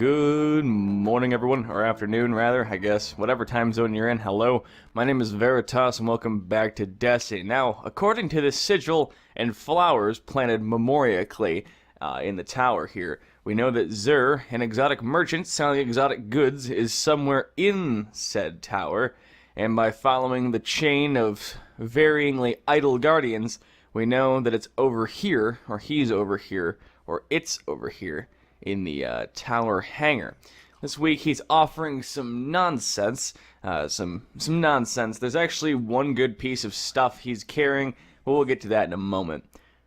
Good morning, everyone, or afternoon, rather, I guess. Whatever time zone you're in, hello. My name is Veritas, and welcome back to Destiny. Now, according to this sigil and flowers planted memoriacally in the tower here, we know that Zur, an exotic merchant selling exotic goods, is somewhere in said tower, and by following the chain of varyingly idle guardians, we know that it's over here, or he's over here, or it's over here, in the tower hangar. This week he's offering some nonsense, some nonsense. There's actually one good piece of stuff he's carrying, but we'll get to that in a moment.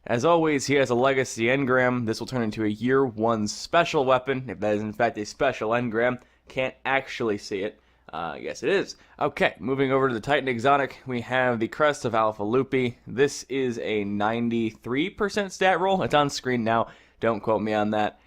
As always, he has a legacy engram. This will turn into a year 1 special weapon, if that is in fact a special engram. Can't actually see it. Yes, it is. Okay, moving over to the Titan Exotic, we have the Crest of Alpha Lupi. This is a 93% stat roll. It's on screen now. Don't quote me on that.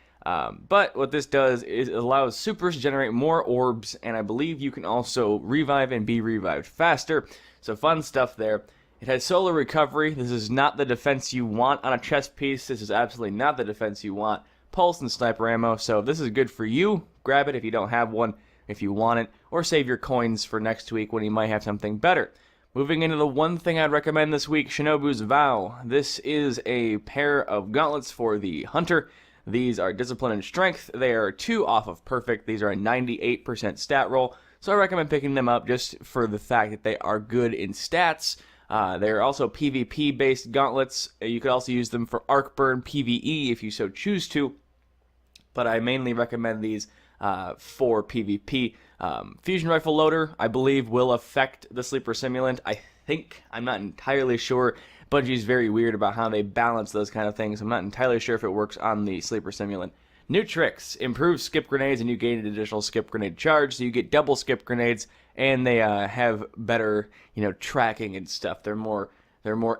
But what this does is it allows supers to generate more orbs, and I believe you can also revive and be revived faster. So fun stuff there. It has solar recovery. This is not the defense you want on a chest piece. This is absolutely not the defense you want. Pulse and sniper ammo. So if this is good for you, grab it if you don't have one, if you want it, or save your coins for next week when you might have something better. Moving into the one thing I'd recommend this week, Shinobu's Vow. This is a pair of gauntlets for the Hunter. These are Discipline and Strength. They are 2 off of Perfect. These are a 98% stat roll, so I recommend picking them up just for the fact that they are good in stats. They're also PvP-based gauntlets. You could also use them for Arc Burn PvE if you so choose to, but I mainly recommend these for PvP. Fusion Rifle Loader, I believe, will affect the Sleeper Simulant. I'm not entirely sure. Bungie's very weird about how they balance those kind of things. I'm not entirely sure if it works on the Sleeper Simulant. New tricks. Improve skip grenades, and you gain an additional skip grenade charge, so you get double skip grenades, and they have better, tracking and stuff. They're more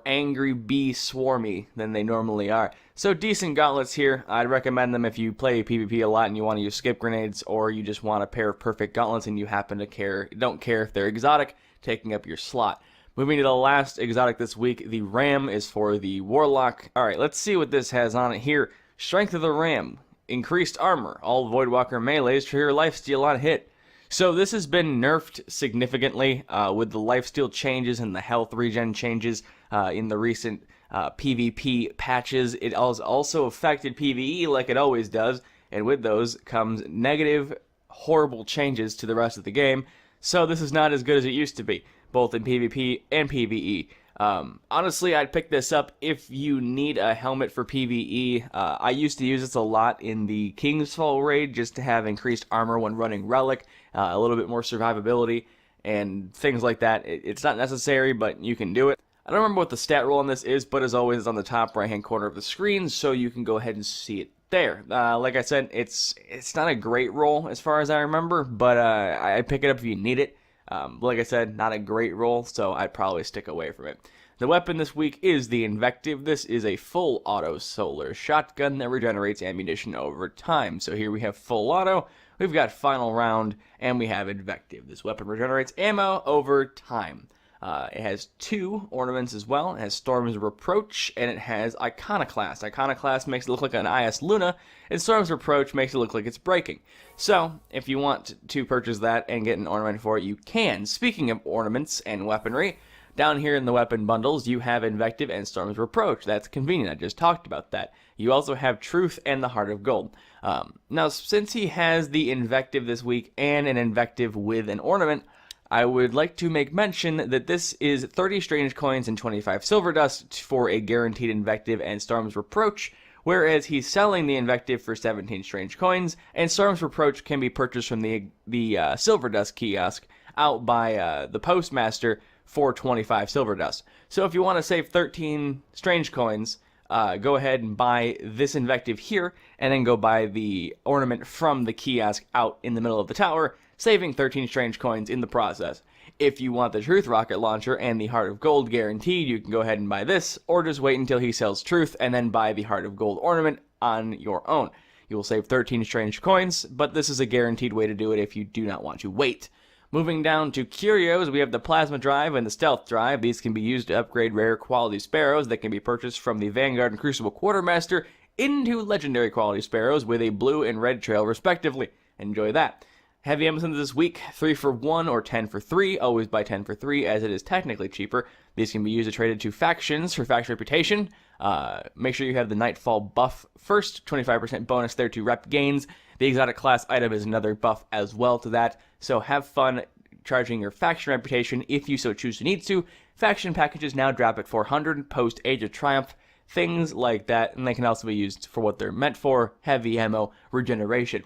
angry bee swarmy than they normally are. So decent gauntlets here. I'd recommend them if you play PvP a lot and you want to use skip grenades, or you just want a pair of perfect gauntlets and you happen to don't care if they're exotic, taking up your slot. Moving to the last exotic this week, the Ram is for the Warlock. Alright, let's see what this has on it here. Strength of the Ram. Increased armor. All Voidwalker melees trigger lifesteal on hit. So this has been nerfed significantly with the lifesteal changes and the health regen changes in the recent PvP patches. It has also affected PvE like it always does, and with those comes negative, horrible changes to the rest of the game. So this is not as good as it used to be, both in PvP and PvE. Honestly, I'd pick this up if you need a helmet for PvE. I used to use this a lot in the Kingsfall raid just to have increased armor when running Relic, a little bit more survivability, and things like that. It's not necessary, but you can do it. I don't remember what the stat roll on this is, but as always, it's on the top right-hand corner of the screen, so you can go ahead and see it there. Like I said, it's not a great roll as far as I remember, but I pick it up if you need it. Like I said, not a great roll, so I'd probably stick away from it. The weapon this week is the Invective. This is a full auto solar shotgun that regenerates ammunition over time. So here we have full auto, we've got final round, and we have Invective. This weapon regenerates ammo over time. It has 2 ornaments as well. It has Storm's Reproach, and it has Iconoclast. Iconoclast makes it look like an IS Luna, and Storm's Reproach makes it look like it's breaking. So, if you want to purchase that and get an ornament for it, you can. Speaking of ornaments and weaponry, down here in the weapon bundles, you have Invective and Storm's Reproach. That's convenient. I just talked about that. You also have Truth and the Heart of Gold. Now, since he has the Invective this week and an Invective with an ornament, I would like to make mention that this is 30 strange coins and 25 silver dust for a guaranteed Invective and Storm's Reproach, whereas he's selling the Invective for 17 strange coins, and Storm's Reproach can be purchased from the silver dust kiosk out by the postmaster for 25 silver dust. So if you want to save 13 strange coins, go ahead and buy this Invective here, and then go buy the ornament from the kiosk out in the middle of the tower, saving 13 strange coins in the process. If you want the Truth Rocket Launcher and the Heart of Gold guaranteed, you can go ahead and buy this, or just wait until he sells Truth and then buy the Heart of Gold ornament on your own. You will save 13 strange coins, but this is a guaranteed way to do it if you do not want to wait. Moving down to curios, we have the Plasma Drive and the Stealth Drive. These can be used to upgrade rare quality sparrows that can be purchased from the Vanguard and Crucible Quartermaster into legendary quality sparrows with a blue and red trail respectively. Enjoy that. Heavy Amazons this week, 3 for 1 or 10 for 3. Always buy 10 for 3 as it is technically cheaper. These can be used to trade into factions for faction reputation. Make sure you have the Nightfall buff first, 25% bonus there to rep gains. The exotic class item is another buff as well to that. So have fun charging your faction reputation if you so choose to need to. Faction packages now drop at 400 post Age of Triumph. Things like that, and they can also be used for what they're meant for, heavy ammo regeneration.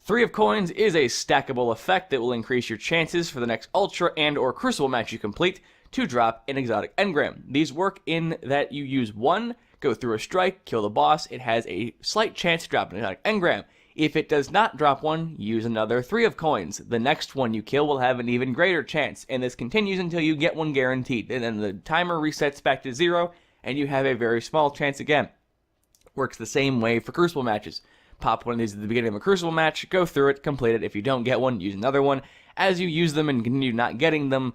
3 of coins is a stackable effect that will increase your chances for the next Ultra and or Crucible match you complete to drop an exotic engram. These work in that you use 1, go through a strike, kill the boss. It has a slight chance to drop an exotic engram. If it does not drop one, use another 3 of coins. The next one you kill will have an even greater chance, and this continues until you get one guaranteed. And then the timer resets back to 0, and you have a very small chance again. Works the same way for Crucible matches. Pop one of these at the beginning of a Crucible match, go through it, complete it. If you don't get one, use another one. As you use them and continue not getting them,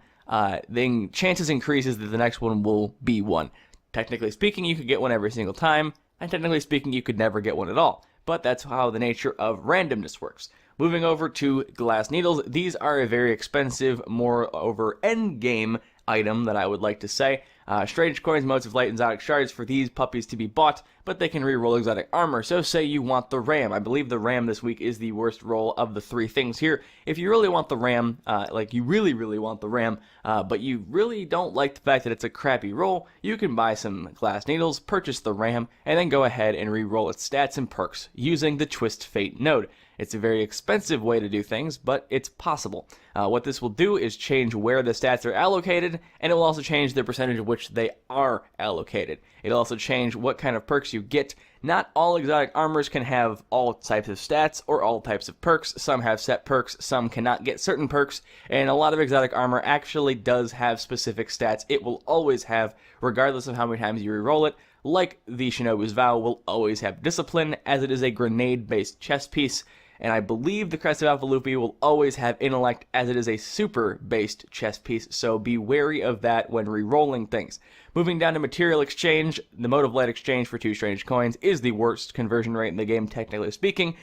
then chances increases that the next one will be one. Technically speaking, you could get one every single time, and technically speaking, you could never get one at all. But that's how the nature of randomness works. Moving over to glass needles, these are a very expensive, moreover endgame item that I would like to say. Strange coins, motes of light, and exotic shards for these puppies to be bought, but they can re-roll exotic armor. So say you want the ram. I believe the ram this week is the worst roll of the 3 things here. If you really want the ram, like you really want the ram, but you really don't like the fact that it's a crappy roll, you can buy some glass needles, purchase the ram, and then go ahead and re-roll its stats and perks using the Twist Fate node. It's a very expensive way to do things, but it's possible. What this will do is change where the stats are allocated, and it will also change the percentage of which they are allocated. It'll also change what kind of perks you get. Not all exotic armors can have all types of stats or all types of perks. Some have set perks, some cannot get certain perks, and a lot of exotic armor actually does have specific stats it will always have, regardless of how many times you reroll it. Like the Shinobu's Vow will always have Discipline, as it is a grenade-based chess piece. And I believe the Crest of Alpha Luffy will always have Intellect, as it is a super-based chess piece, so be wary of that when re-rolling things. Moving down to material exchange, the Mode of Light exchange for 2 strange coins is the worst conversion rate in the game, technically speaking.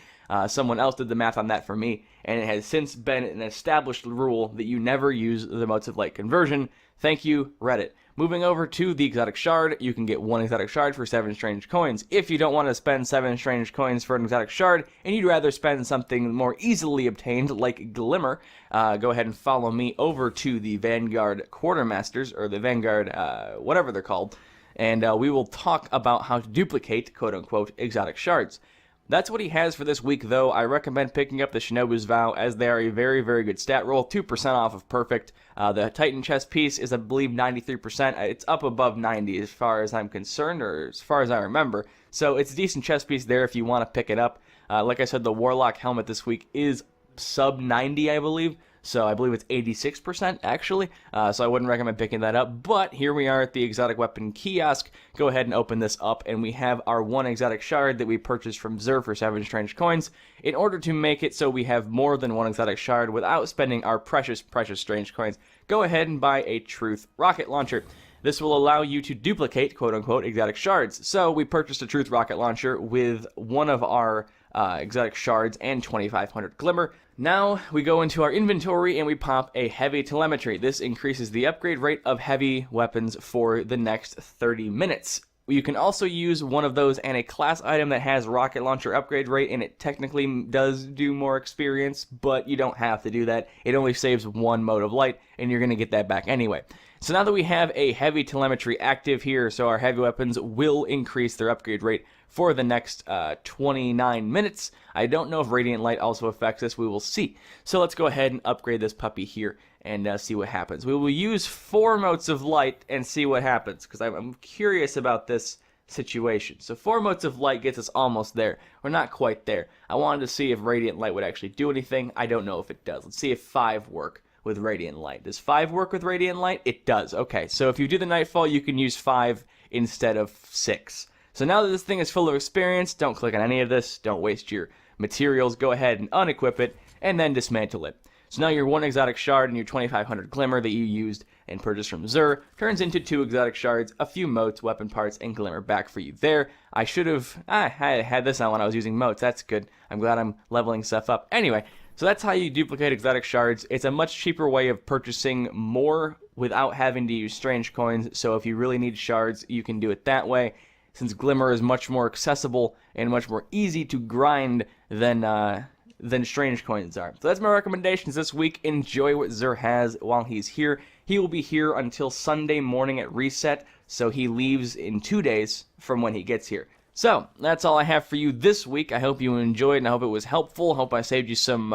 Someone else did the math on that for me, and it has since been an established rule that you never use the Modes of Light conversion. Thank you, Reddit. Moving over to the exotic shard, you can get 1 exotic shard for 7 strange coins. If you don't want to spend 7 strange coins for an exotic shard, and you'd rather spend something more easily obtained, like Glimmer, go ahead and follow me over to the Vanguard Quartermasters, or the Vanguard, whatever they're called, and we will talk about how to duplicate, quote-unquote, exotic shards. That's what he has for this week, though. I recommend picking up the Shinobu's Vow, as they are a very, very good stat roll, 2% off of perfect. The Titan chest piece is, I believe, 93%. It's up above 90 as far as I'm concerned, or as far as I remember. So it's a decent chest piece there if you want to pick it up. Like I said, the Warlock helmet this week is sub 90, I believe. So I believe it's 86% actually, so I wouldn't recommend picking that up. But here we are at the exotic weapon kiosk. Go ahead and open this up, and we have our 1 exotic shard that we purchased from Zer for 7 strange coins. In order to make it so we have more than 1 exotic shard without spending our precious strange coins, go ahead and buy a Truth rocket launcher. This will allow you to duplicate, quote-unquote, exotic shards. So we purchased a Truth rocket launcher with 1 of our exotic shards and 2500 glimmer. Now we go into our inventory and we pop a heavy telemetry. This increases the upgrade rate of heavy weapons for the next 30 minutes. You can also use one of those and a class item that has rocket launcher upgrade rate, and it technically does do more experience, but you don't have to do that. It only saves 1 mode of light, and you're going to get that back anyway. So now that we have a heavy telemetry active here, so our heavy weapons will increase their upgrade rate for the next 29 minutes. I don't know if Radiant Light also affects this. We will see. So let's go ahead and upgrade this puppy here and see what happens. We will use 4 motes of light and see what happens, because I'm curious about this situation. So 4 motes of light gets us almost there. We're not quite there. I wanted to see if Radiant Light would actually do anything. I don't know if it does. Let's see if 5 work with Radiant Light. Does 5 work with Radiant Light? It does. Okay, so if you do the Nightfall, you can use 5 instead of 6. So now that this thing is full of experience, don't click on any of this. Don't waste your materials. Go ahead and unequip it, and then dismantle it. So now your 1 exotic shard and your 2500 glimmer that you used and purchased from Xur turns into 2 exotic shards, a few motes, weapon parts, and glimmer back for you there. I should have I had this on when I was using motes. That's good. I'm glad I'm leveling stuff up. Anyway, so that's how you duplicate exotic shards. It's a much cheaper way of purchasing more without having to use strange coins. So if you really need shards, you can do it that way, since glimmer is much more accessible and much more easy to grind than strange coins are. So that's my recommendations this week. Enjoy what Xur has while he's here. He will be here until Sunday morning at reset, so he leaves in 2 days from when he gets here. So, that's all I have for you this week. I hope you enjoyed, and I hope it was helpful. I hope I saved you some,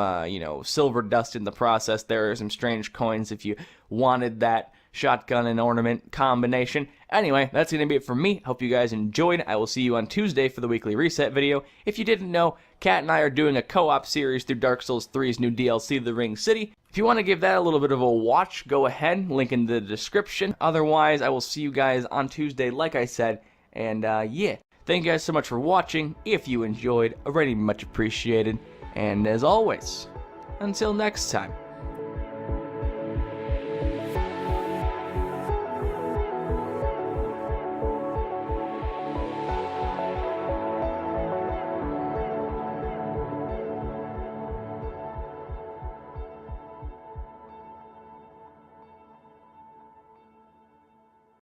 silver dust in the process. There are some strange coins if you wanted that shotgun and ornament combination. Anyway, that's going to be it for me. Hope you guys enjoyed. I will see you on Tuesday for the weekly reset video. If you didn't know, Kat and I are doing a co-op series through Dark Souls 3's new DLC, The Ring City. If you want to give that a little bit of a watch, go ahead, link in the description. Otherwise, I will see you guys on Tuesday, like I said, and yeah. Thank you guys so much for watching. If you enjoyed, already much appreciated. And as always, until next time.